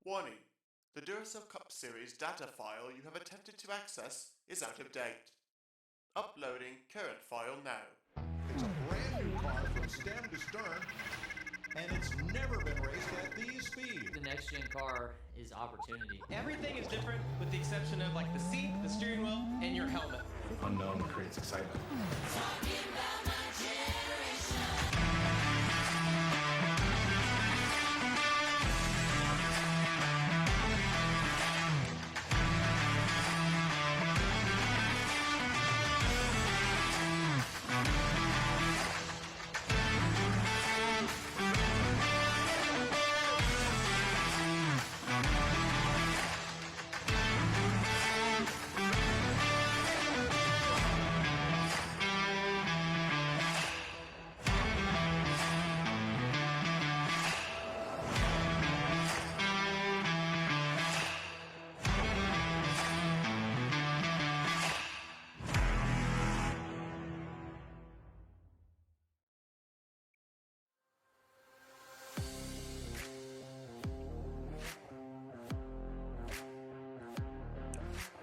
Warning: the Duracell Cup Series data file you have attempted to access is out of date. Uploading current file now. It's a brand new car from stem to stern. and it's never been raced at these speeds. The next gen car is opportunity. Everything is different with the exception of like the seat, the steering wheel, and your helmet. Unknown creates excitement.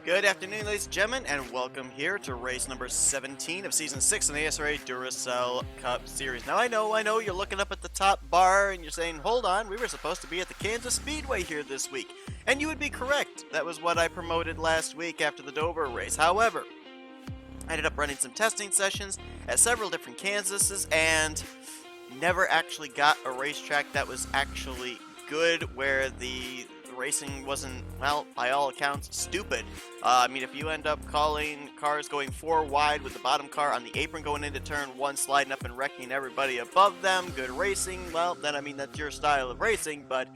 Good afternoon, ladies and gentlemen, and welcome here to race number 17 of Season 6 in the NNSCRA Duracell Cup Series. Now, I know, you're looking up at the top bar and you're saying, hold on, we were supposed to be at the Kansas Speedway here this week. And you would be correct. That was what I promoted last week after the Dover race. However, I ended up running some testing sessions at several different Kansases and never actually got a racetrack that was actually good, where the racing wasn't, well, by all accounts, stupid. I mean, if you end up calling cars going 4 wide with the bottom car on the apron going into turn 1, sliding up and wrecking everybody above them, good racing, well, then I mean, that's your style of racing, but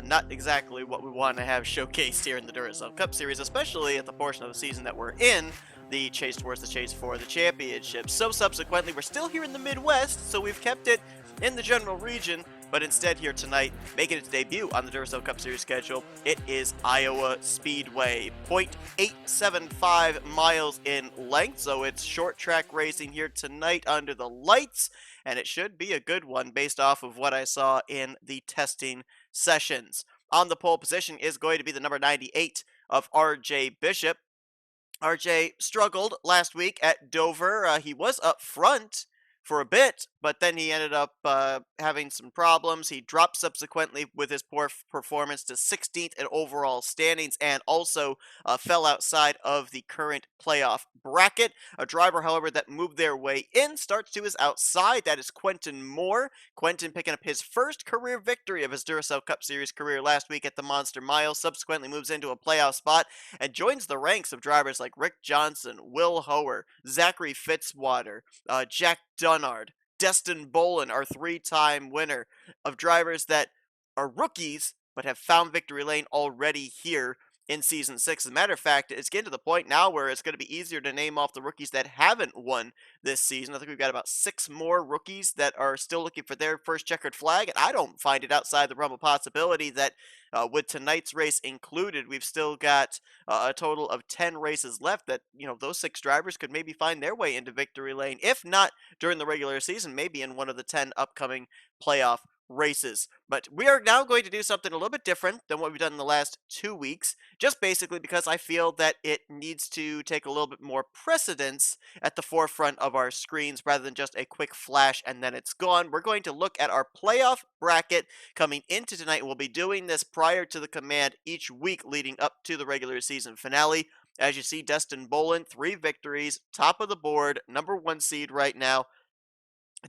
not exactly what we want to have showcased here in the Duracell Cup Series, especially at the portion of the season that we're in, the chase towards the chase for the championship. So subsequently, we're still here in the Midwest, so we've kept it in the general region, but instead here tonight, making its debut on the Duracell Cup Series schedule, it is Iowa Speedway. 0.875 miles in length, so it's short track racing here tonight under the lights, and it should be a good one based off of what I saw in the testing sessions. On the pole position is going to be the number 98 of RJ Bishop. RJ struggled last week at Dover. He was up front for a bit, but then he ended up having some problems. He dropped subsequently with his poor performance to 16th in overall standings, and also fell outside of the current playoff bracket. A driver, however, that moved their way in starts to his outside. That is Quentin Moore. Quentin picking up his first career victory of his Duracell Cup Series career last week at the Monster Mile. Subsequently moves into a playoff spot and joins the ranks of drivers like Rick Johnson, Will Hoer, Zachary Fitzwater, Jack Dunnard, Destin Bolin, our 3-time winner, of drivers that are rookies but have found victory lane already here in Season 6. As a matter of fact, it's getting to the point now where it's going to be easier to name off the rookies that haven't won this season. I think we've got about 6 more rookies that are still looking for their first checkered flag, and I don't find it outside the realm of possibility that with tonight's race included, we've still got a total of 10 races left that, those 6 drivers could maybe find their way into victory lane, if not during the regular season, maybe in one of the 10 upcoming playoff races. But we are now going to do something a little bit different than what we've done in the last 2 weeks, just basically because I feel that it needs to take a little bit more precedence at the forefront of our screens rather than just a quick flash and then it's gone. We're going to look at our playoff bracket coming into tonight. We'll be doing this prior to the command each week leading up to the regular season finale. As you see, Destin Bolin, 3 victories, top of the board, number 1 seed right now.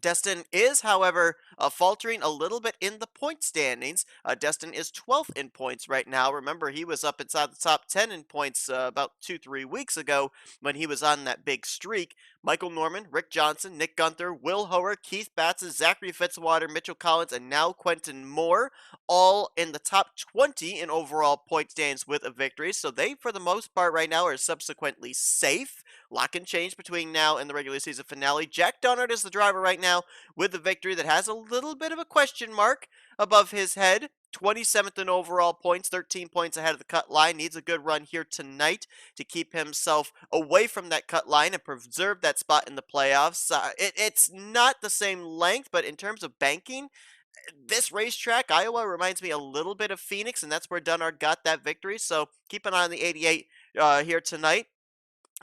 Destin is, however, faltering a little bit in the point standings. Destin is 12th in points right now. Remember, he was up inside the top 10 in points about 2-3 weeks ago when he was on that big streak. Michael Norman, Rick Johnson, Nick Gunther, Will Hoer, Keith Batson, Zachary Fitzwater, Mitchell Collins, and now Quentin Moore, all in the top 20 in overall point standings with a victory. So they, for the most part right now, are subsequently safe. Lot can change between now and the regular season finale. Jack Dunnard is the driver right now with the victory that has a little bit of a question mark above his head. 27th in overall points, 13 points ahead of the cut line. Needs a good run here tonight to keep himself away from that cut line and preserve that spot in the playoffs. It's not the same length, but in terms of banking, this racetrack, Iowa, reminds me a little bit of Phoenix, and that's where Dunnard got that victory. So keep an eye on the 88 here tonight.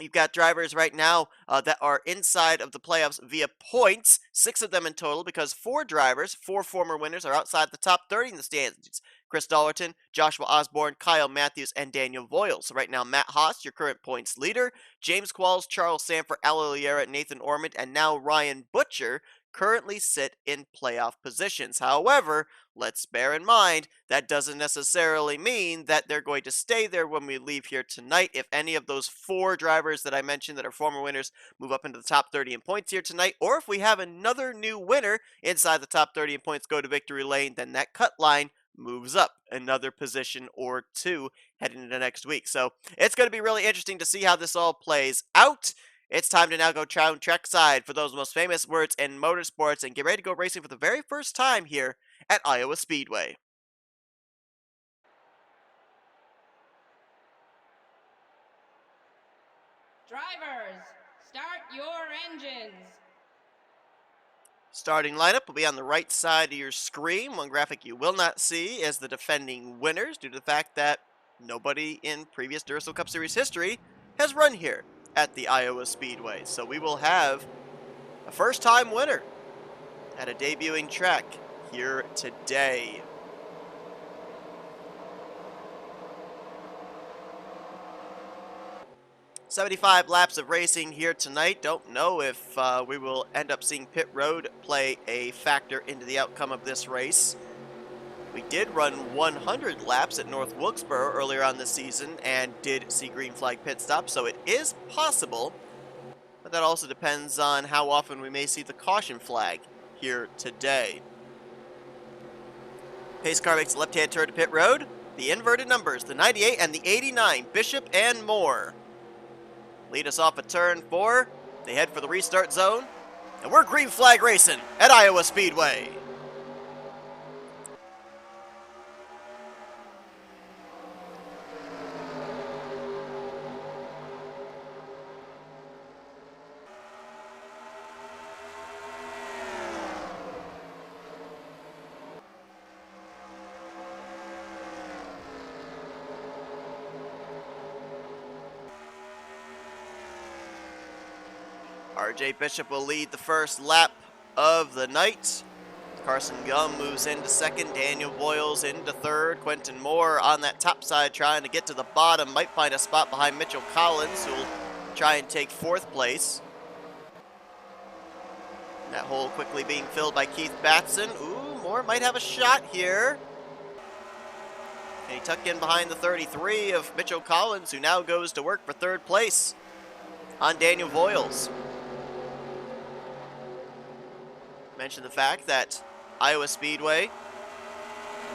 You've got drivers right now that are inside of the playoffs via points, 6 of them in total, because 4 drivers, 4 former winners, are outside the top 30 in the standings. Chris Dollerton, Joshua Osborne, Kyle Matthews, and Daniel Voiles. So right now, Matt Haas, your current points leader, James Qualls, Charles Sanford, Al Oliera, Nathan Ormond, and now Ryan Butcher currently sit in playoff positions. However, let's bear in mind that doesn't necessarily mean that they're going to stay there when we leave here tonight. If any of those 4 drivers that I mentioned that are former winners move up into the top 30 in points here tonight, or if we have another new winner inside the top 30 in points go to victory lane, then that cut line moves up another position or 2 heading into next week. So it's going to be really interesting to see how this all plays out. It's time to now go trackside for those most famous words in motorsports and get ready to go racing for the very first time here at Iowa Speedway. Drivers, start your engines. Starting lineup will be on the right side of your screen. One graphic you will not see is the defending winners due to the fact that nobody in previous Duracell Cup Series history has run here at the Iowa Speedway. So we will have a first-time winner at a debuting track here today. "75 laps of racing here tonight." Don't know if we will end up seeing pit road play a factor into the outcome of this race. We did run 100 laps at North Wilkesboro earlier on this season and did see green flag pit stops, so it is possible. But that also depends on how often we may see the caution flag here today. Pace car makes a left-hand turn to pit road. The inverted numbers, the 98 and the 89, Bishop and Moore, lead us off at turn 4. They head for the restart zone. And we're green flag racing at Iowa Speedway. RJ Bishop will lead the first lap of the night. Carson Gum moves into second. Daniel Voiles into third. Quentin Moore on that top side trying to get to the bottom. Might find a spot behind Mitchell Collins, who will try and take 4th place. That hole quickly being filled by Keith Batson. Ooh, Moore might have a shot here. And he tucked in behind the 33 of Mitchell Collins, who now goes to work for 3rd place on Daniel Voiles. Mention the fact that Iowa Speedway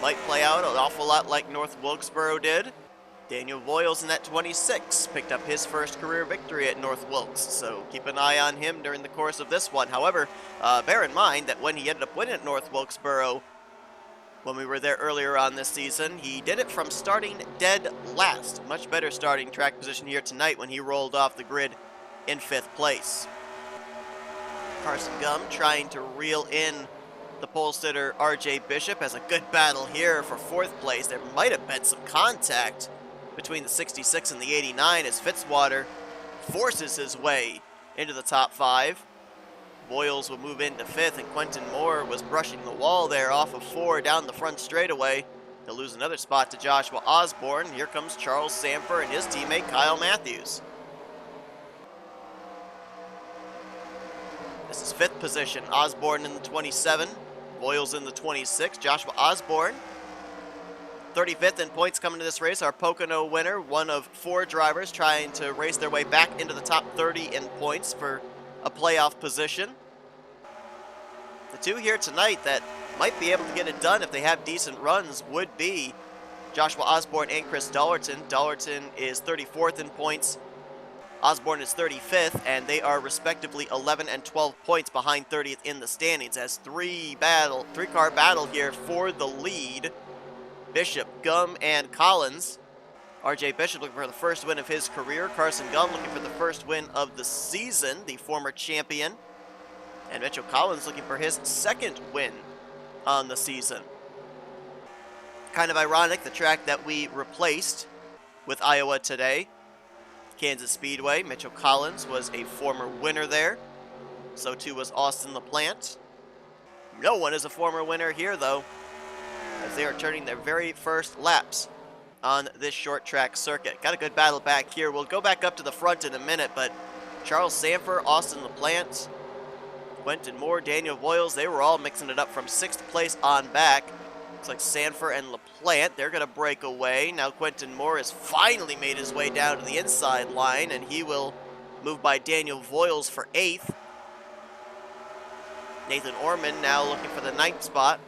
might play out an awful lot like North Wilkesboro did. Daniel Voiles in that 26 picked up his first career victory at North Wilkes, so keep an eye on him during the course of this one. However, bear in mind that when he ended up winning at North Wilkesboro, when we were there earlier on this season, he did it from starting dead last. Much better starting track position here tonight when he rolled off the grid in 5th place. Carson Gum trying to reel in the pole sitter RJ Bishop. Has a good battle here for 4th place. There might have been some contact between the 66 and the 89 as Fitzwater forces his way into the top 5. Voiles will move into 5th, and Quentin Moore was brushing the wall there off of 4 down the front straightaway. He'll lose another spot to Joshua Osborne. Here comes Charles Sanford and his teammate Kyle Matthews. This is 5th position. Osborne in the 27. Voiles in the 26. Joshua Osborne, 35th in points coming to this race. Our Pocono winner, one of 4 drivers trying to race their way back into the top 30 in points for a playoff position. The 2 here tonight that might be able to get it done if they have decent runs would be Joshua Osborne and Chris Dollerton. Dollerton is 34th in points. Osborne is 35th, and they are respectively 11 and 12 points behind 30th in the standings as 3-car battle here for the lead. Bishop, Gum, and Collins. RJ Bishop looking for the first win of his career. Carson Gum looking for the first win of the season, the former champion. And Mitchell Collins looking for his 2nd win on the season. Kind of ironic, the track that we replaced with Iowa today Kansas Speedway. Mitchell Collins was a former winner there. So too was Austin LaPlante. No one is a former winner here, though, as they are turning their very first laps on this short track circuit. Got a good battle back here. We'll go back up to the front in a minute, but Charles Sanford, Austin LaPlante, Quentin Moore, Daniel Voiles, they were all mixing it up from 6th place on back. Looks like Sanford and LaPlante, they're going to break away. Now Quentin Moore has finally made his way down to the inside line, and he will move by Daniel Voiles for 8th. Nathan Orman now looking for the 9th spot.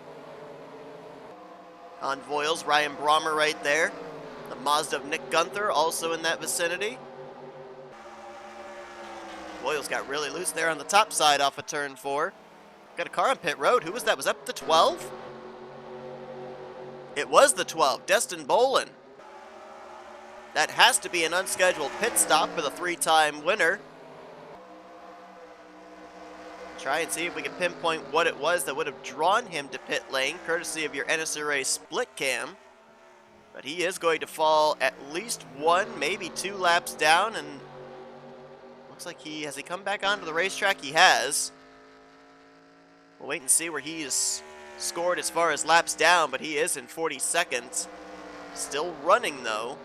On Voiles, Ryan Brommer right there. The Mazda of Nick Gunther also in that vicinity. Voiles got really loose there on the top side off of turn 4. Got a car on pit road. Who was that? Was that the 12? It was the 12, Destin Bolin. That has to be an unscheduled pit stop for the 3-time winner. Try and see if we can pinpoint what it was that would have drawn him to pit lane, courtesy of your NNSCRA split cam. But he is going to fall at least 1, maybe 2 laps down, and looks like has he come back onto the racetrack? He has. We'll wait and see where he's scored as far as laps down, but he is in 42nd. Still running, though.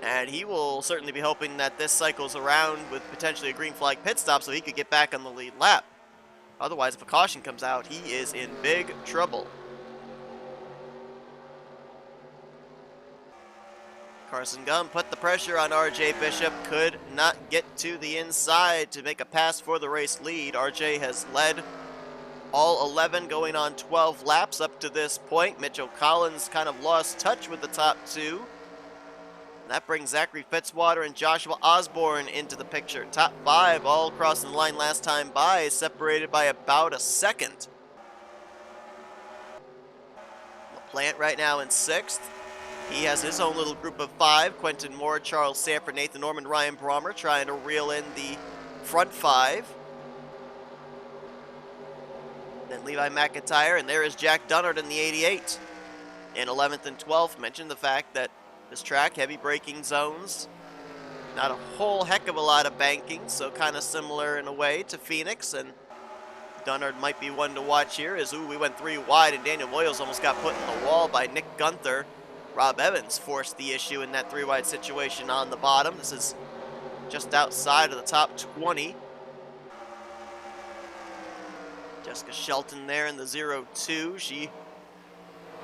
And he will certainly be hoping that this cycles around with potentially a green flag pit stop so he could get back on the lead lap. Otherwise, if a caution comes out, he is in big trouble. Carson Gum put the pressure on RJ Bishop, could not get to the inside to make a pass for the race lead. RJ has led all 11 going on 12 laps up to this point. Mitchell Collins kind of lost touch with the top 2. That brings Zachary Fitzwater and Joshua Osborne into the picture. Top 5 all crossing the line last time by, separated by about a second. LaPlante right now in 6th. He has his own little group of 5. Quentin Moore, Charles Sanford, Nathan Norman, Ryan Brommer trying to reel in the front 5. Then Levi McIntyre, and there is Jack Dunnard in the 88. In 11th and 12th, mentioned the fact that this track, heavy braking zones, not a whole heck of a lot of banking, so kind of similar in a way to Phoenix, and Dunnard might be one to watch here as, we went 3 wide, and Daniel Voiles almost got put in the wall by Nick Gunther. Rob Evans forced the issue in that 3 wide situation on the bottom. This is just outside of the top 20. Jessica Shelton there in the 0-2. She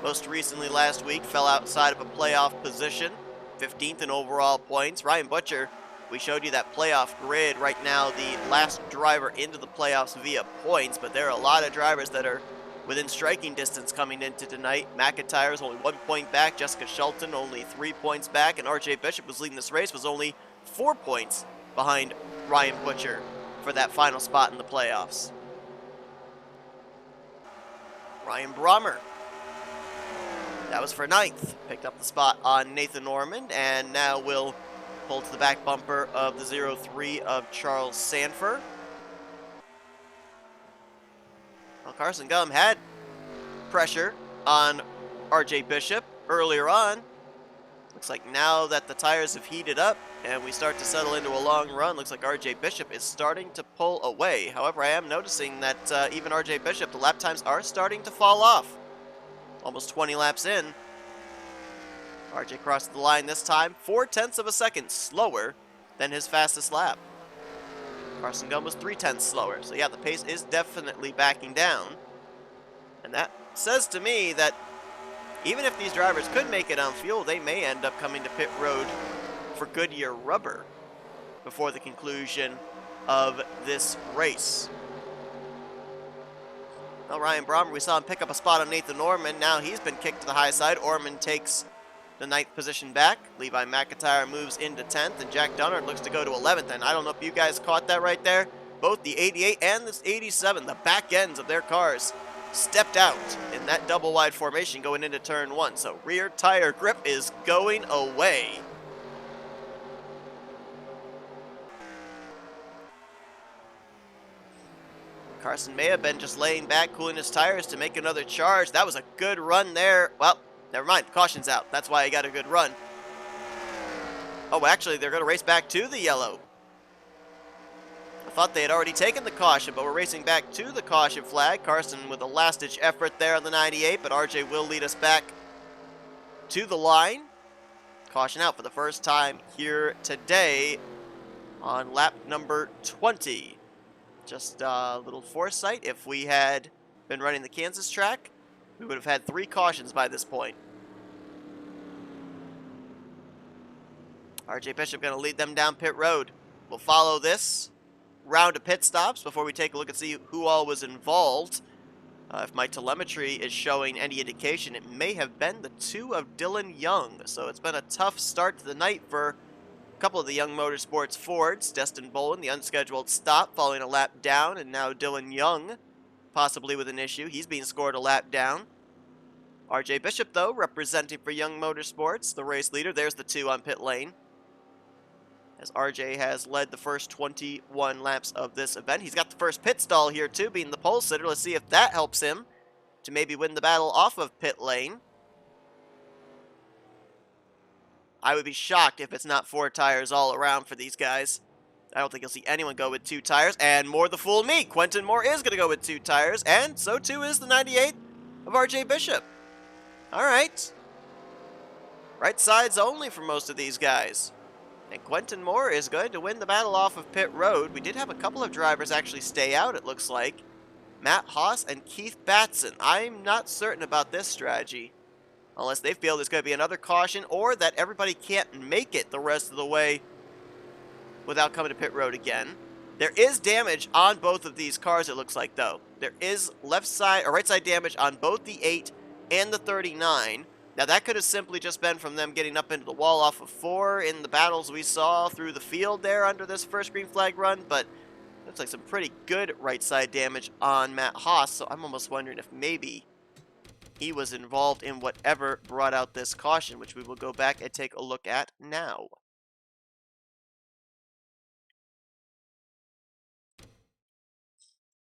most recently last week fell outside of a playoff position, 15th in overall points. Ryan Butcher, we showed you that playoff grid. Right now, the last driver into the playoffs via points, but there are a lot of drivers that are within striking distance coming into tonight. McIntyre is only 1 point back, Jessica Shelton only 3 points back, and RJ Bishop, who's leading this race, was only 4 points behind Ryan Butcher for that final spot in the playoffs. Ryan Brommer, that was for 9th. Picked up the spot on Nathan Norman, and now will pull to the back bumper of the 0-3 of Charles Sanford. Well, Carson Gum had pressure on RJ Bishop earlier on. Looks like now that the tires have heated up and we start to settle into a long run, looks like RJ Bishop is starting to pull away. However, I am noticing that even RJ Bishop, the lap times are starting to fall off. Almost 20 laps in. RJ crossed the line this time, 0.4 of a second slower than his fastest lap. Carson Gum was 0.3 slower. So yeah, the pace is definitely backing down. And that says to me that even if these drivers could make it on fuel, they may end up coming to pit road for Goodyear rubber before the conclusion of this race. Well, Ryan Brommer, we saw him pick up a spot on Nathan Orman. Now he's been kicked to the high side. Orman takes the 9th position back. Levi McIntyre moves into 10th, and Jack Dunnard looks to go to 11th. And I don't know if you guys caught that right there. Both the 88 and the 87, the back ends of their cars, stepped out in that double wide formation going into turn 1. So rear tire grip is going away. Carson may have been just laying back, cooling his tires to make another charge. That was a good run there. Well, never mind. Caution's out. That's why he got a good run. Oh, actually, they're going to race back to the yellow. I thought they had already taken the caution, but we're racing back to the caution flag. Carson with a last-ditch effort there on the 98, but RJ will lead us back to the line. Caution out for the first time here today on lap number 20. Just a little foresight. If we had been running the Kansas track, we would have had 3 cautions by this point. RJ Bishop going to lead them down pit road. We'll follow this round of pit stops before we take a look and see who all was involved. If my telemetry is showing any indication, it may have been the 2 of Dylan Young. So it's been a tough start to the night for a couple of the Young Motorsports Fords. Destin Bolin, the unscheduled stop, following a lap down, and now Dylan Young, possibly with an issue. He's being scored a lap down. RJ Bishop, though, representing for Young Motorsports, the race leader. There's the 2 on pit lane, as RJ has led the first 21 laps of this event. He's got the first pit stall here, too, being the pole sitter. Let's see if that helps him to maybe win the battle off of pit lane. I would be shocked if it's not 4 tires all around for these guys. I don't think you'll see anyone go with 2 tires, and more the fool me. Quentin Moore is going to go with 2 tires, and so too is the 98 of RJ Bishop. All right. Right sides only for most of these guys. And Quentin Moore is going to win the battle off of pit road. We did have a couple of drivers actually stay out, it looks like. Matt Haas and Keith Batson. I'm not certain about this strategy, unless they feel there's going to be another caution or that everybody can't make it the rest of the way without coming to pit road again. There is damage on both of these cars, it looks like, though. There is left side or right side damage on both the 8 and the 39. Now, that could have simply just been from them getting up into the wall off of 4 in the battles we saw through the field there under this first green flag run, but looks like some pretty good right side damage on Matt Haas, so I'm almost wondering if maybe he was involved in whatever brought out this caution, which we will go back and take a look at now.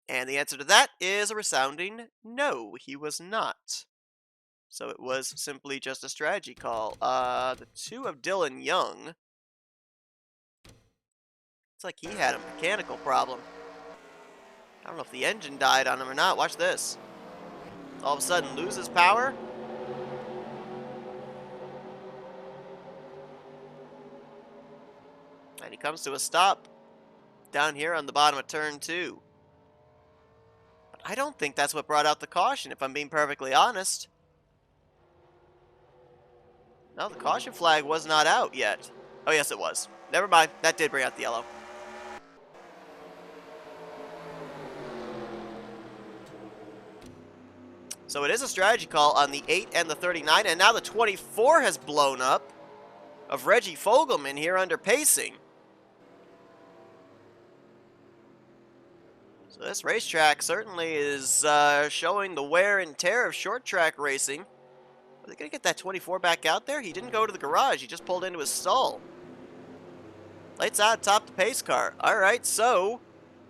And the answer to that is a resounding no, he was not. So it was simply just a strategy call. The 2 of Dylan Young. It's like he had a mechanical problem. I don't know if the engine died on him or not. Watch this. All of a sudden loses power. And he comes to a stop down here on the bottom of turn 2. But I don't think that's what brought out the caution, if I'm being perfectly honest. No, the caution flag was not out yet. Oh, yes, it was. Never mind. That did bring out the yellow. So it is a strategy call on the 8 and the 39, and now the 24 has blown up of Reggie Fogelman here under pacing. So this racetrack certainly is showing the wear and tear of short track racing. Are they going to get that 24 back out there? He didn't go to the garage. He just pulled into his stall. Lights out, top the pace car. All right, so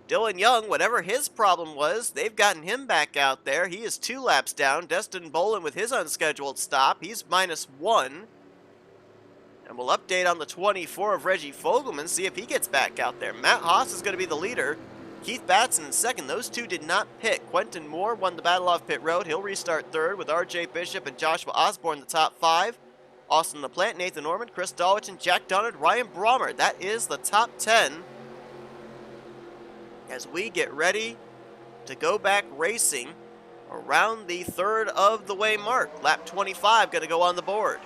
Dylan Young, whatever his problem was, they've gotten him back out there. He is 2 laps down. Destin Bolin with his unscheduled stop. He's -1. And we'll update on the 24 of Reggie Fogelman, see if he gets back out there. Matt Haas is going to be the leader. Keith Batson in second. Those 2 did not pit. Quentin Moore won the battle off pit road. He'll restart third with RJ Bishop and Joshua Osborne in the top 5. Austin LaPlante, Nathan Norman, Chris Dulwich, and Jack Dunnard, Ryan Brommer. That is the top 10 as we get ready to go back racing around the 3rd of the way mark. Lap 25 going to go on the board.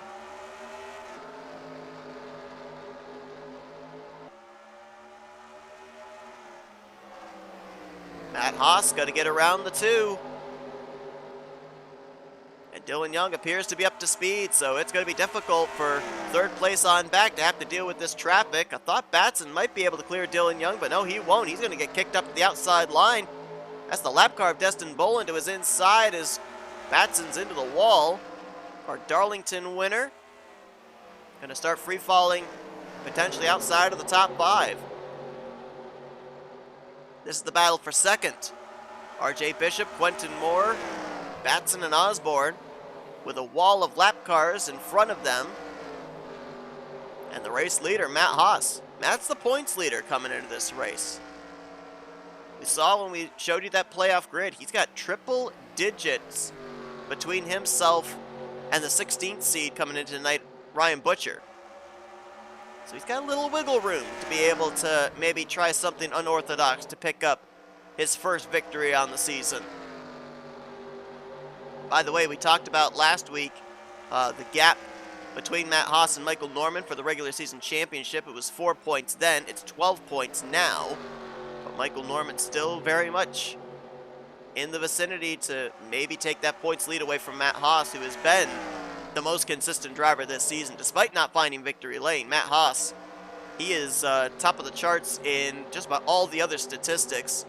Matt Haas got to get around the 2. And Dylan Young appears to be up to speed, so it's going to be difficult for 3rd place on back to have to deal with this traffic. I thought Batson might be able to clear Dylan Young, but no, he won't. He's going to get kicked up to the outside line. That's the lap car of Destin Bolin to his inside as Batson's into the wall. Our Darlington winner. Going to start free falling potentially outside of the top 5. This is the battle for second. RJ Bishop, Quentin Moore, Batson, and Osborne with a wall of lap cars in front of them. And the race leader, Matt Haas. Matt's the points leader coming into this race. We saw when we showed you that playoff grid, he's got triple digits between himself and the 16th seed coming into tonight, Ryan Butcher. So he's got a little wiggle room to be able to maybe try something unorthodox to pick up his first victory on the season. By the way, we talked about last week the gap between Matt Haas and Michael Norman for the regular season championship. It was 4 points then, it's 12 points now. But Michael Norman still very much in the vicinity to maybe take that points lead away from Matt Haas, who has been the most consistent driver this season, despite not finding victory lane. Matt Haas, he is top of the charts in just about all the other statistics.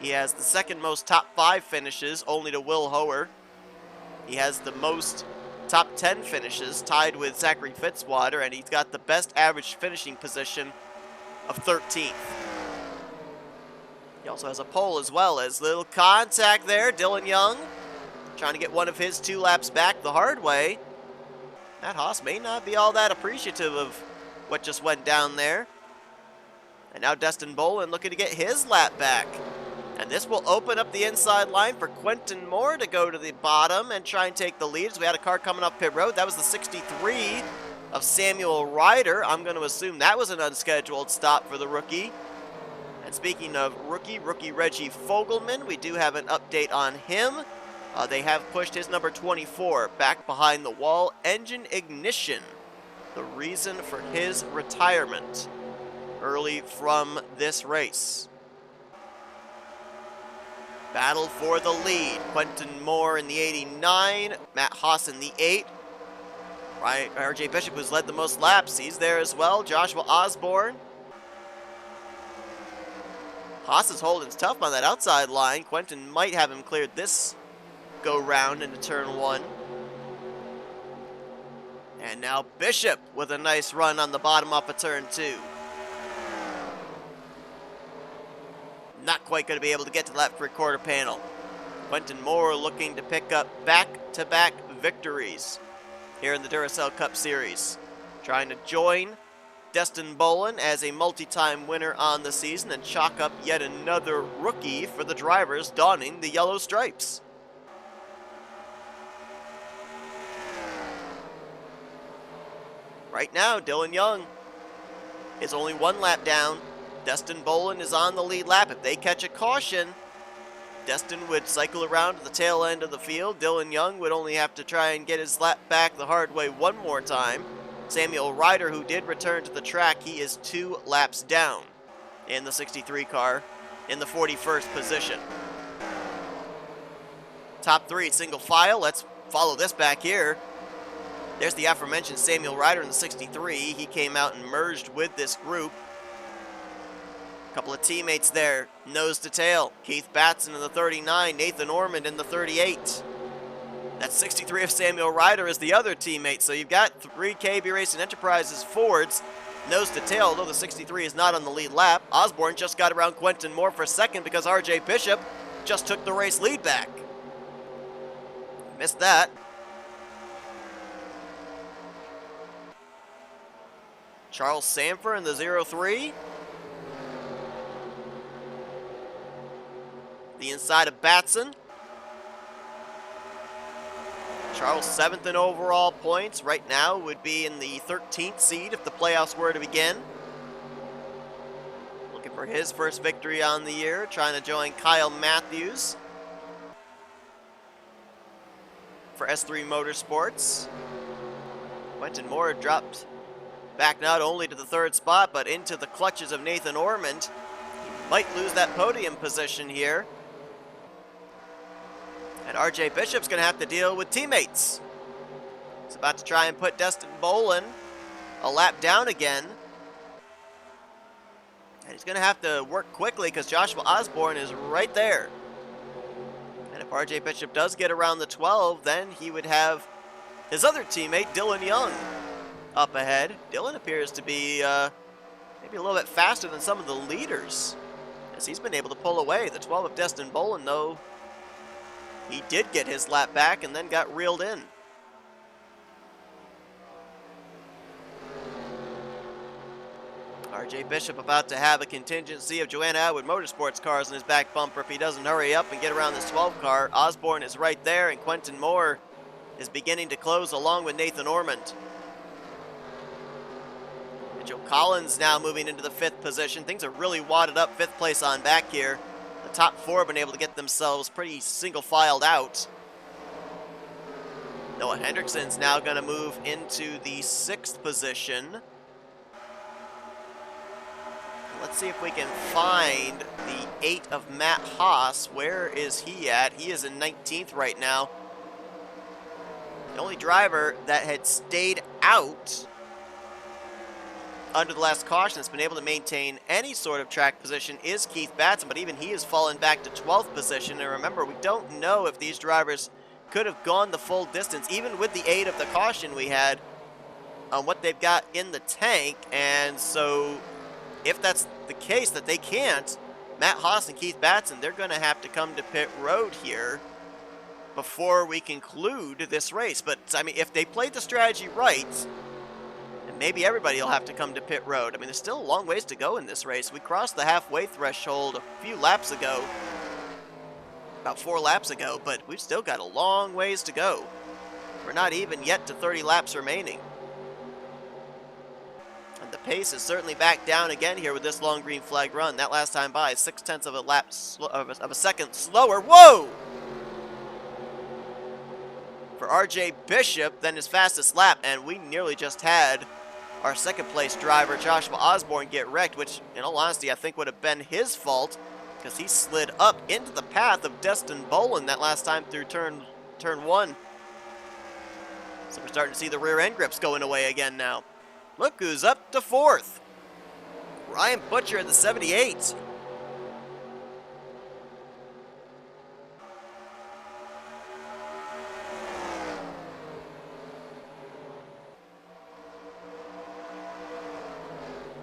He has the second most top 5 finishes, only to Will Hoer. He has the most top 10 finishes, tied with Zachary Fitzwater, and he's got the best average finishing position of 13th. He also has a pole as well. As little contact there. Dylan Young trying to get one of his 2 laps back the hard way. Matt Haas may not be all that appreciative of what just went down there. And now Dustin Bolin looking to get his lap back. And this will open up the inside line for Quentin Moore to go to the bottom and try and take the lead. So we had a car coming up pit road. That was the 63 of Samuel Ryder. I'm going to assume that was an unscheduled stop for the rookie. And speaking of rookie Reggie Fogelman, we do have an update on him. They have pushed his number 24 back behind the wall. Engine ignition, the reason for his retirement early from this race. Battle for the lead. Quentin Moore in the 89, Matt Haas in the 8. Right, RJ Bishop, who's led the most laps, he's there as well. Joshua Osborne. Haas is holding tough on that outside line. Quentin might have him cleared this go round into turn 1. And now Bishop with a nice run on the bottom off of turn 2. Not quite going to be able to get to that three-quarter panel. Quentin Moore looking to pick up back-to-back victories here in the Duracell Cup Series. Trying to join Destin Bolin as a multi-time winner on the season and chalk up yet another rookie for the drivers donning the yellow stripes. Right now, Dylan Young is only 1 lap down. Destin Bolin is on the lead lap. If they catch a caution, Destin would cycle around to the tail end of the field. Dylan Young would only have to try and get his lap back the hard way one more time. Samuel Ryder, who did return to the track, he is 2 laps down in the 63 car in the 41st position. Top 3 single file. Let's follow this back here. There's the aforementioned Samuel Ryder in the 63. He came out and merged with this group. Couple of teammates there, nose to tail. Keith Batson in the 39, Nathan Ormond in the 38. That 63 of Samuel Ryder is the other teammate, so you've got 3 KB Racing Enterprises Fords, nose to tail, although the 63 is not on the lead lap. Osborne just got around Quentin Moore for second because RJ Bishop just took the race lead back. Missed that. Charles Sanford in the 03. The inside of Batson. Charles 7th in overall points. Right now would be in the 13th seed if the playoffs were to begin. Looking for his first victory on the year. Trying to join Kyle Matthews for S3 Motorsports. Quentin Moore dropped back not only to the 3rd spot, but into the clutches of Nathan Ormond. He might lose that podium position here. And RJ Bishop's going to have to deal with teammates. He's about to try and put Destin Bolin a lap down again. And he's going to have to work quickly because Joshua Osborne is right there. And if RJ Bishop does get around the 12, then he would have his other teammate, Dylan Young, up ahead. Dylan appears to be maybe a little bit faster than some of the leaders, as he's been able to pull away. The 12 of Destin Bolin, though, he did get his lap back and then got reeled in. RJ Bishop about to have a contingency of Joanna Atwood Motorsports cars in his back bumper if he doesn't hurry up and get around this 12 car. Osborne is right there, and Quentin Moore is beginning to close along with Nathan Ormond. And Joe Collins now moving into the 5th position. Things are really wadded up, 5th place on back here. The top 4 have been able to get themselves pretty single-filed out. Noah Hendrickson's now going to move into the 6th position. Let's see if we can find the 8 of Matt Haas. Where is he at? He is in 19th right now. The only driver that had stayed out under the last caution that's been able to maintain any sort of track position is Keith Batson, but even he has fallen back to 12th position. And remember, we don't know if these drivers could have gone the full distance, even with the aid of the caution we had, on what they've got in the tank. And so if that's the case that they can't, Matt Haas and Keith Batson, they're going to have to come to pit road here before we conclude this race. But, I mean, if they played the strategy right, then maybe everybody will have to come to pit road. I mean, there's still a long ways to go in this race. We crossed the halfway threshold a few laps ago, about 4 laps ago, but we've still got a long ways to go. We're not even yet to 30 laps remaining. And the pace is certainly back down again here with this long green flag run. That last time by, 0.6 of a lap of a second slower. Whoa! For RJ Bishop, then his fastest lap, and we nearly just had our 2nd place driver, Joshua Osborne, get wrecked, which, in all honesty, I think would have been his fault, because he slid up into the path of Destin Bolin that last time through turn 1. So we're starting to see the rear end grips going away again now. Look who's up to 4th. Ryan Butcher at the 78.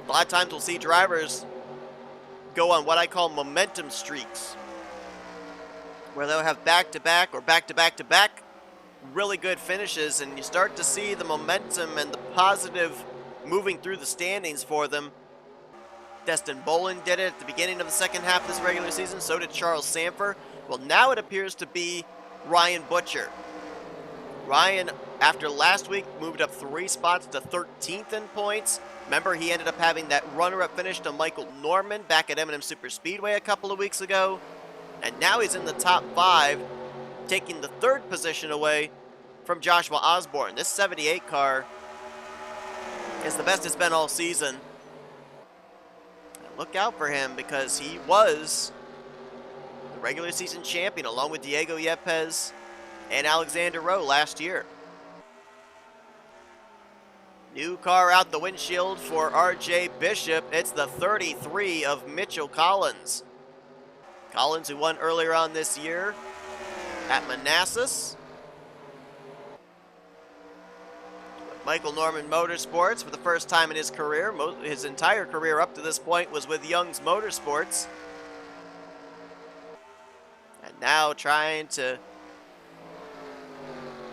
A lot of times we'll see drivers go on what I call momentum streaks, where they'll have back-to-back or back-to-back-to-back really good finishes, and you start to see the momentum and the positive moving through the standings for them. Destin Bolin did it at the beginning of the 2nd half of this regular season. So did Charles Sanford. Well, now it appears to be Ryan Butcher. Ryan, after last week, moved up 3 spots to 13th in points. Remember, he ended up having that runner-up finish to Michael Norman back at M&M Super Speedway a couple of weeks ago. And now he's in the top 5, taking the 3rd position away from Joshua Osborne. This 78 car is the best it's been all season. And look out for him, because he was the regular season champion along with Diego Yepes and Alexander Rowe last year. New car out the windshield for RJ Bishop. It's the 33 of Mitchell Collins. Collins, who won earlier on this year at Manassas. Michael Norman Motorsports for the first time in his career. His entire career up to this point was with Young's Motorsports. And now trying to,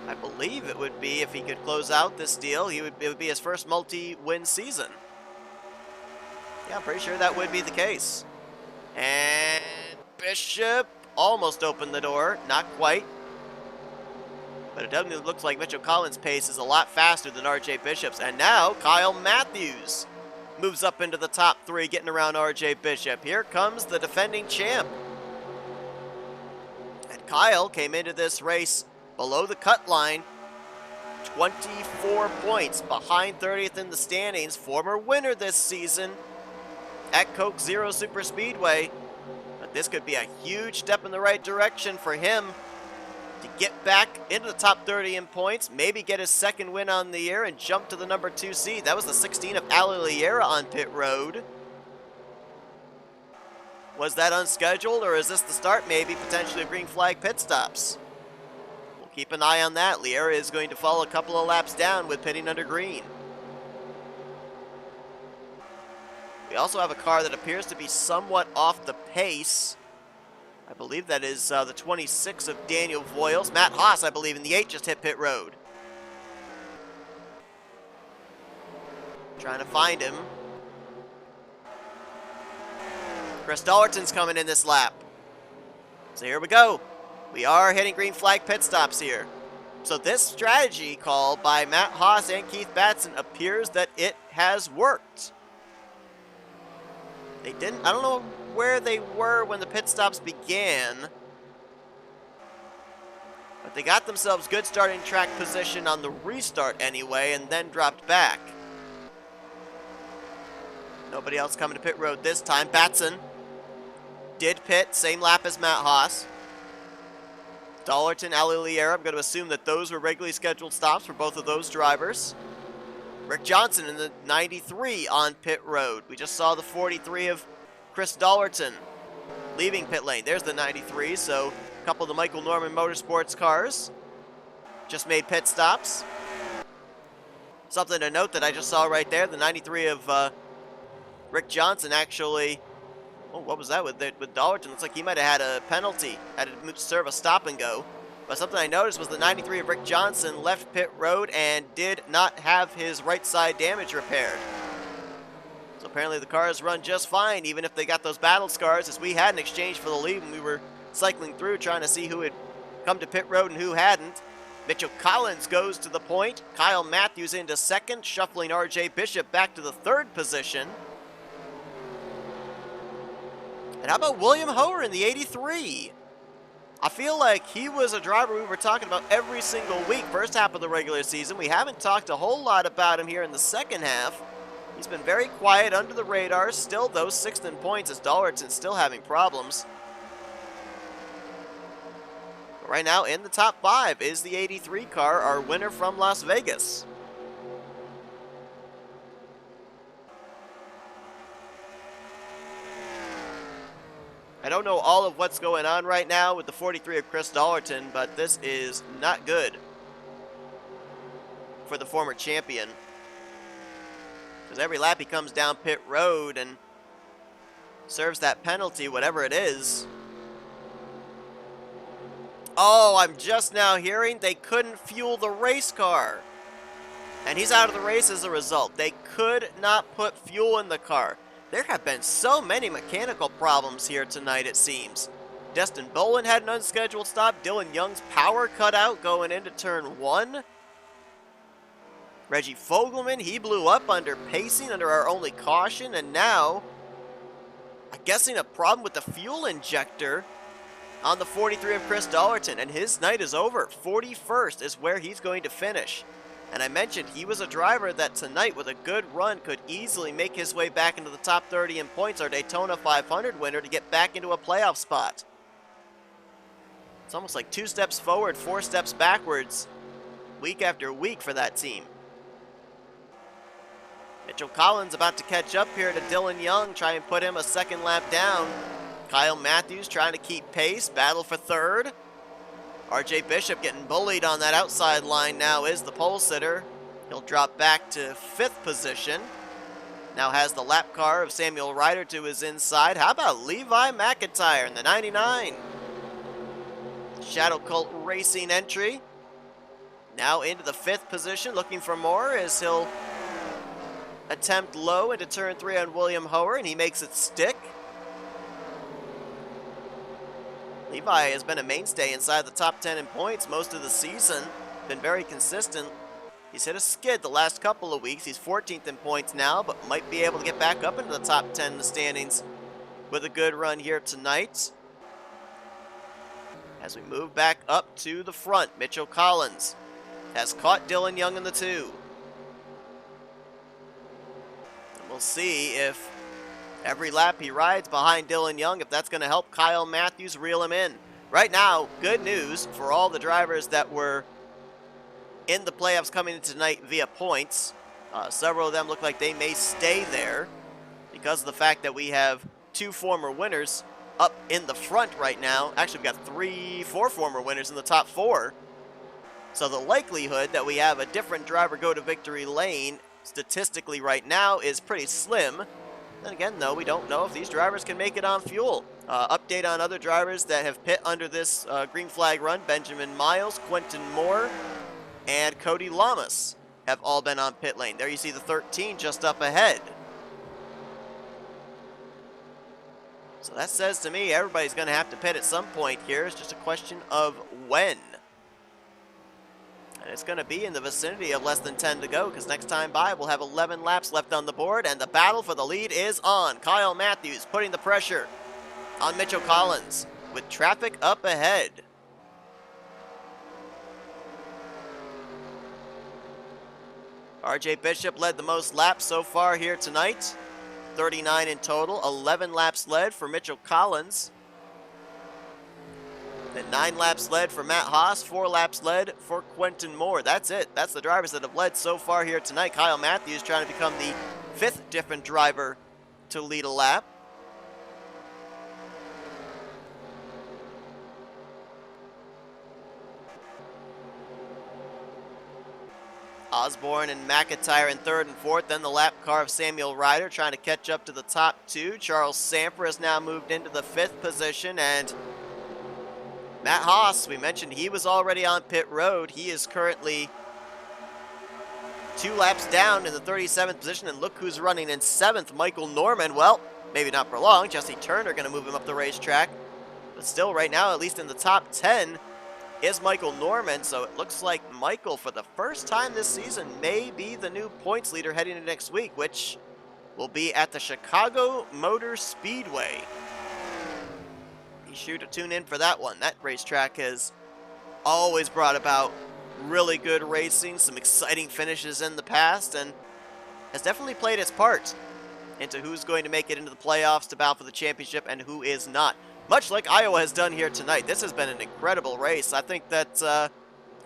I believe it would be, if he could close out this deal, it would be his first multi-win season. Yeah, I'm pretty sure that would be the case. And Bishop almost opened the door, not quite. But it definitely looks like Mitchell Collins' pace is a lot faster than RJ Bishop's. And now Kyle Matthews moves up into the top 3, getting around RJ Bishop. Here comes the defending champ. And Kyle came into this race below the cut line, 24 points behind 30th in the standings. Former winner this season at Coke Zero Super Speedway. But this could be a huge step in the right direction for him to get back into the top 30 in points, maybe get his 2nd win on the year and jump to the number 2 seed. That was the 16 of Ali Liera on pit road. Was that unscheduled, or is this the start maybe potentially of green flag pit stops? We'll keep an eye on that. Liera is going to fall a couple of laps down with pitting under green. We also have a car that appears to be somewhat off the pace. I believe that is the 26 of Daniel Voiles. Matt Haas, I believe, in the 8 just hit pit road. Trying to find him. Chris Dollerton's coming in this lap. So here we go. We are hitting green flag pit stops here. So this strategy call by Matt Haas and Keith Batson appears that it has worked. They didn't, I don't know where they were when the pit stops began, but they got themselves good starting track position on the restart anyway, and then dropped back. Nobody else coming to pit road this time. Batson did pit, same lap as Matt Haas. Dollerton, Aliliera, I'm going to assume that those were regularly scheduled stops for both of those drivers. Rick Johnson in the 93 on pit road. We just saw the 43 of Chris Dollerton leaving pit lane. There's the 93, so a couple of the Michael Norman Motorsports cars just made pit stops. Something to note that I just saw right there, the 93 of Rick Johnson actually, oh, what was that with Dollerton? Looks like he might have had a penalty, had to serve a stop and go. But something I noticed was the 93 of Rick Johnson left pit road and did not have his right side damage repaired. So apparently the cars run just fine, even if they got those battle scars, as we had an exchange for the lead when we were cycling through trying to see who had come to pit road and who hadn't. Mitchell Collins goes to the point. Kyle Matthews into second, shuffling RJ Bishop back to the third position. And how about William Hoer in the 83? I feel like he was a driver we were talking about every single week, first half of the regular season. We haven't talked a whole lot about him here in the second half. He's been very quiet, under the radar. Still, though, 6th in points as Dollerton's still having problems. But right now, in the top 5 is the 83 car, our winner from Las Vegas. I don't know all of what's going on right now with the 43 of Chris Dollerton, but this is not good for the former champion. Because every lap he comes down pit road and serves that penalty, whatever it is. Oh, I'm just now hearing they couldn't fuel the race car. And he's out of the race as a result. They could not put fuel in the car. There have been so many mechanical problems here tonight, it seems. Destin Bolin had an unscheduled stop. Dylan Young's power cut out going into turn 1. Reggie Fogelman, he blew up under pacing under our only caution. And now, I'm guessing a problem with the fuel injector on the 43 of Chris Dollerton. And his night is over. 41st is where he's going to finish. And I mentioned he was a driver that tonight, with a good run, could easily make his way back into the top 30 in points, our Daytona 500 winner, to get back into a playoff spot. It's almost like 2 steps forward, 4 steps backwards, week after week for that team. Mitchell Collins about to catch up here to Dylan Young, try and put him a second lap down. Kyle Matthews trying to keep pace, battle for third. RJ Bishop getting bullied on that outside line now is the pole sitter. He'll drop back to 5th position. Now has the lap car of Samuel Ryder to his inside. How about Levi McIntyre in the 99? Shadow Cult Racing entry. Now into the 5th position, looking for more as he'll attempt low into turn 3 on William Hoer, and he makes it stick. Levi has been a mainstay inside the top 10 in points most of the season. Been very consistent. He's hit a skid the last couple of weeks. He's 14th in points now, but might be able to get back up into the top 10 in the standings with a good run here tonight. As we move back up to the front, Mitchell Collins has caught Dylan Young in the 2. And we'll see if every lap he rides behind Dylan Young, if that's going to help Kyle Matthews reel him in. Right now, good news for all the drivers that were in the playoffs coming in tonight via points. Several of them look like they may stay there because of the fact that we have 2 former winners up in the front right now. Actually, we've got 4 former winners in the top 4. So the likelihood that we have a different driver go to victory lane statistically right now is pretty slim. Then again, though, we don't know if these drivers can make it on fuel. Update on other drivers that have pit under this green flag run. Benjamin Miles, Quentin Moore, and Cody Lamas have all been on pit lane. There you see the 13 just up ahead. So that says to me everybody's going to have to pit at some point here. It's just a question of when. And it's going to be in the vicinity of less than 10 to go, because next time by we'll have 11 laps left on the board, and the battle for the lead is on. Kyle Matthews putting the pressure on Mitchell Collins with traffic up ahead. RJ Bishop led the most laps so far here tonight. 39 in total, 11 laps led for Mitchell Collins. Then 9 laps led for Matt Haas, 4 laps led for Quentin Moore. That's it. That's the drivers that have led so far here tonight. Kyle Matthews trying to become the 5th different driver to lead a lap. Osborne and McIntyre in 3rd and 4th. Then the lap car of Samuel Ryder trying to catch up to the top 2. Charles Samper has now moved into the 5th position, and Matt Haas, we mentioned he was already on pit road. He is currently 2 laps down in the 37th position, and look who's running in 7th, Michael Norman. Well, maybe not for long. Jesse Turner going to move him up the racetrack. But still, right now, at least in the top 10, is Michael Norman. So it looks like Michael, for the first time this season, may be the new points leader heading into next week, which will be at the Chicago Motor Speedway. Be sure to tune in for that one. That racetrack has always brought about really good racing, some exciting finishes in the past, and has definitely played its part into who's going to make it into the playoffs to battle for the championship and who is not. Much like Iowa has done here tonight. This has been an incredible race. I think that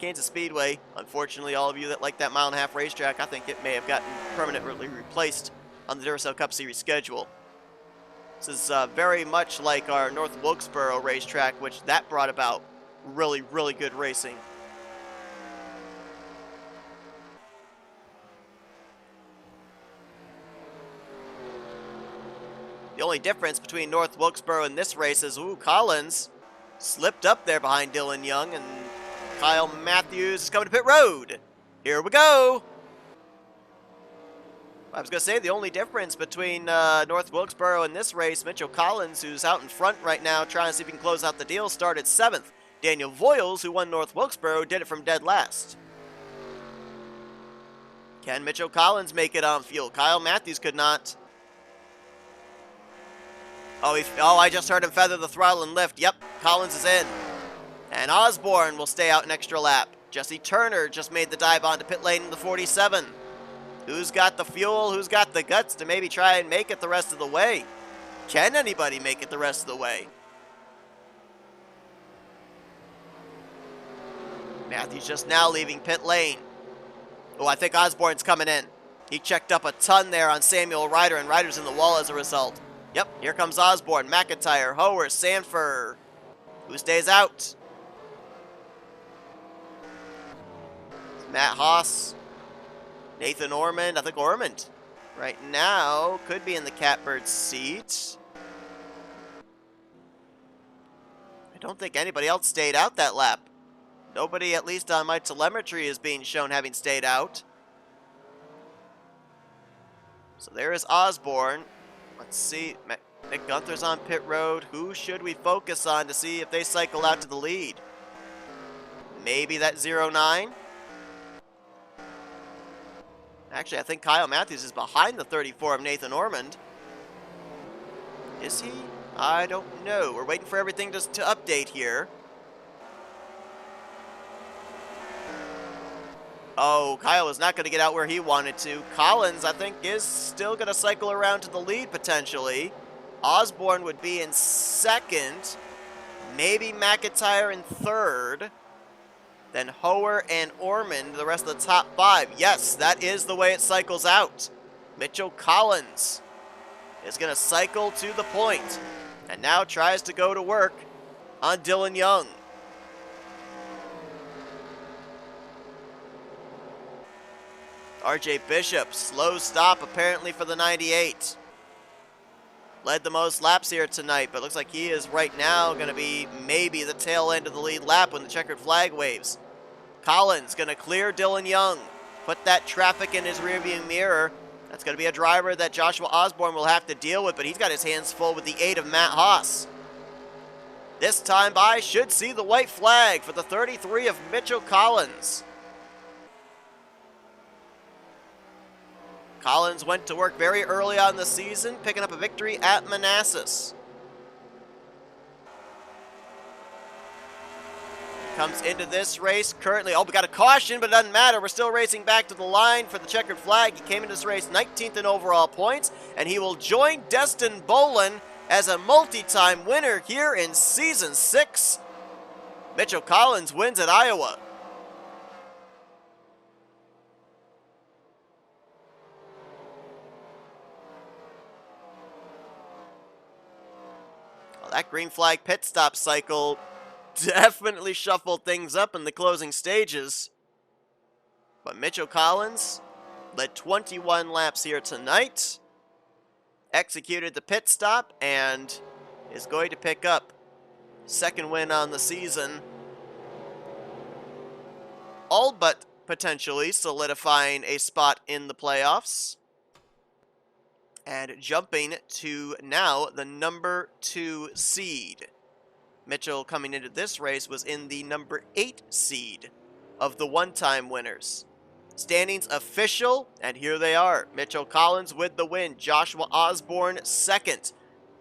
Kansas Speedway, unfortunately, all of you that like that mile-and-a-half racetrack, I think it may have gotten permanently replaced on the Duracell Cup Series schedule. This is very much like our North Wilkesboro racetrack, which that brought about really, really good racing. The only difference between North Wilkesboro and this race is, Collins slipped up there behind Dylan Young, and Kyle Matthews is coming to pit road. Here we go. I was going to say, the only difference between North Wilkesboro and this race, Mitchell Collins, who's out in front right now trying to see if he can close out the deal, started 7th. Daniel Voiles, who won North Wilkesboro, did it from dead last. Can Mitchell Collins make it on fuel? Kyle Matthews could not. Oh, I just heard him feather the throttle and lift. Yep, Collins is in. And Osborne will stay out an extra lap. Jesse Turner just made the dive onto pit lane in the 47. Who's got the fuel? Who's got the guts to maybe try and make it the rest of the way? Can anybody make it the rest of the way? Matthews just now leaving pit lane. Oh, I think Osborne's coming in. He checked up a ton there on Samuel Ryder, and Ryder's in the wall as a result. Yep, here comes Osborne, McIntyre, Hower, Sanford. Who stays out? Matt Haas, Nathan Ormond. I think Ormond right now could be in the catbird seat. I don't think anybody else stayed out that lap. Nobody, at least on my telemetry, is being shown having stayed out. So there is Osborne. Let's see. Nick Gunther's on pit road. Who should we focus on to see if they cycle out to the lead? Maybe that 09? Actually, I think Kyle Matthews is behind the 34 of Nathan Ormond. Is he? I don't know. We're waiting for everything to update here. Oh, Kyle is not going to get out where he wanted to. Collins, I think, is still going to cycle around to the lead, potentially. Osborne would be in 2nd. Maybe McIntyre in 3rd. Then Hower and Ormond, the rest of the top 5. Yes, that is the way it cycles out. Mitchell Collins is going to cycle to the point, and now tries to go to work on Dylan Young. RJ Bishop, slow stop apparently for the 98. Led the most laps here tonight, but looks like he is right now going to be maybe the tail end of the lead lap when the checkered flag waves. Collins going to clear Dylan Young, put that traffic in his rearview mirror, That's going to be a driver that Joshua Osborne will have to deal with, but he's got his hands full with the 8 of Matt Haas. This time by should see the white flag for the 33 of Mitchell Collins. Collins went to work very early on the season, picking up a victory at Manassas. Comes into this race currently. Oh, we got a caution, but it doesn't matter. We're still racing back to the line for the checkered flag. He came into this race 19th in overall points, and he will join Destin Bolin as a multi-time winner here in Season 6. Mitchell Collins wins at Iowa. Well, that green flag pit stop cycle definitely shuffled things up in the closing stages. But Mitchell Collins led 21 laps here tonight, executed the pit stop, and is going to pick up second win on the season, all but potentially solidifying a spot in the playoffs. And jumping to now the number 2 seed. Mitchell, coming into this race, was in the number 8 seed of the one-time winners. Standings official, and here they are. Mitchell Collins with the win. Joshua Osborne second.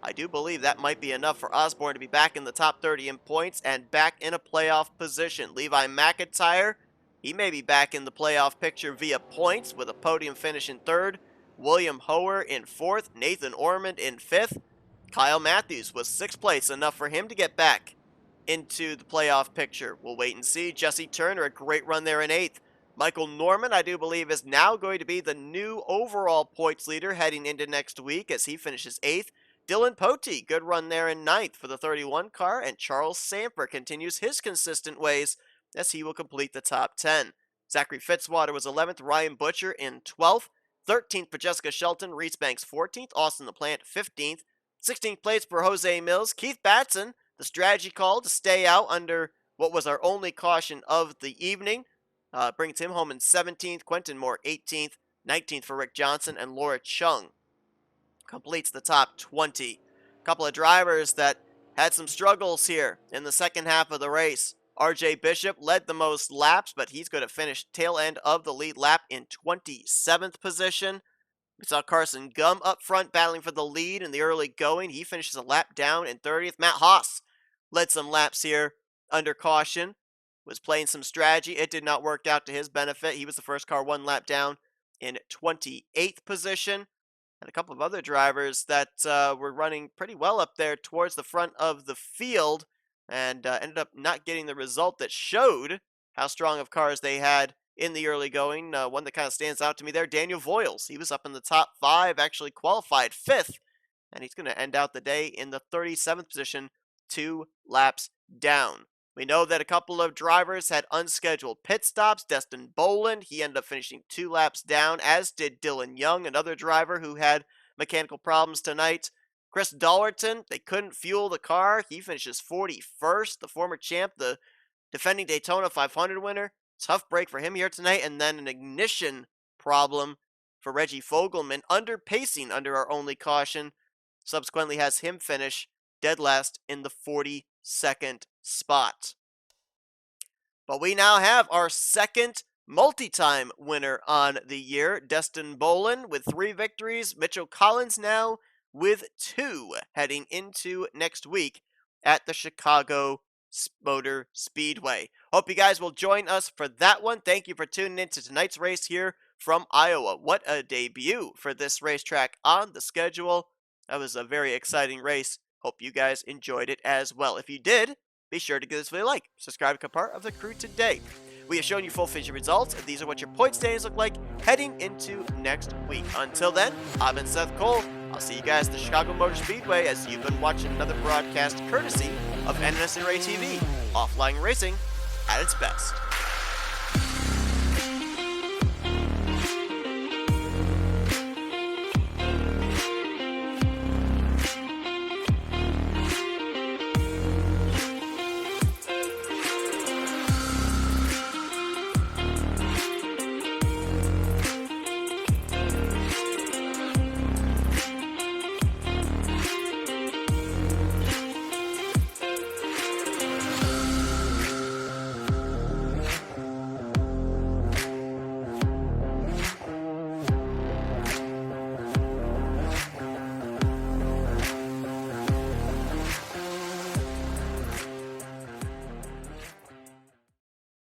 I do believe that might be enough for Osborne to be back in the top 30 in points and back in a playoff position. Levi McIntyre, he may be back in the playoff picture via points with a podium finish in third. William Hoer in fourth. Nathan Ormond in fifth. Kyle Matthews was 6th place, enough for him to get back into the playoff picture. We'll wait and see. Jesse Turner, a great run there in 8th. Michael Norman, I do believe, is now going to be the new overall points leader heading into next week as he finishes 8th. Dylan Potey, good run there in 9th for the 31 car. And Charles Samper continues his consistent ways as he will complete the top 10. Zachary Fitzwater was 11th. Ryan Butcher in 12th. 13th for Jessica Shelton. Reese Banks 14th. Austin LaPlante 15th. 16th place for Jose Mills. Keith Batson, the strategy call to stay out under what was our only caution of the evening, brings him home in 17th. Quentin Moore 18th. 19th for Rick Johnson. And Laura Chung completes the top 20. A couple of drivers that had some struggles here in the second half of the race. RJ Bishop led the most laps, but he's going to finish tail end of the lead lap in 27th position. We saw Carson Gum up front battling for the lead in the early going. He finishes a lap down in 30th. Matt Haas led some laps here under caution. Was playing some strategy. It did not work out to his benefit. He was the first car 1 lap down in 28th position. And a couple of other drivers that were running pretty well up there towards the front of the field and ended up not getting the result that showed how strong of cars they had in the early going. One that kind of stands out to me there, Daniel Voiles. He was up in the top 5, actually qualified 5th, and he's going to end out the day in the 37th position, 2 laps down. We know that a couple of drivers had unscheduled pit stops. Destin Boland, he ended up finishing 2 laps down, as did Dylan Young, another driver who had mechanical problems tonight. Chris Dollerton, they couldn't fuel the car. He finishes 41st. The former champ, the defending Daytona 500 winner. Tough break for him here tonight. And then an ignition problem for Reggie Fogelman, underpacing under our only caution. Subsequently has him finish dead last in the 42nd spot. But we now have our second multi-time winner on the year, Destin Bolin with 3 victories. Mitchell Collins now with 2 heading into next week at the Chicago Motor Speedway. Hope you guys will join us for that one. Thank you for tuning in to tonight's race here from Iowa. What a debut for this racetrack on the schedule. That was a very exciting race. Hope you guys enjoyed it as well. If you did, be sure to give this video a like. Subscribe to become part of the crew today. We have shown you full finish results, and these are what your point standings look like heading into next week. Until then, I've been Seth Cole. I'll see you guys at the Chicago Motor Speedway as you've been watching another broadcast courtesy of NNSCRA TV, offline racing at its best.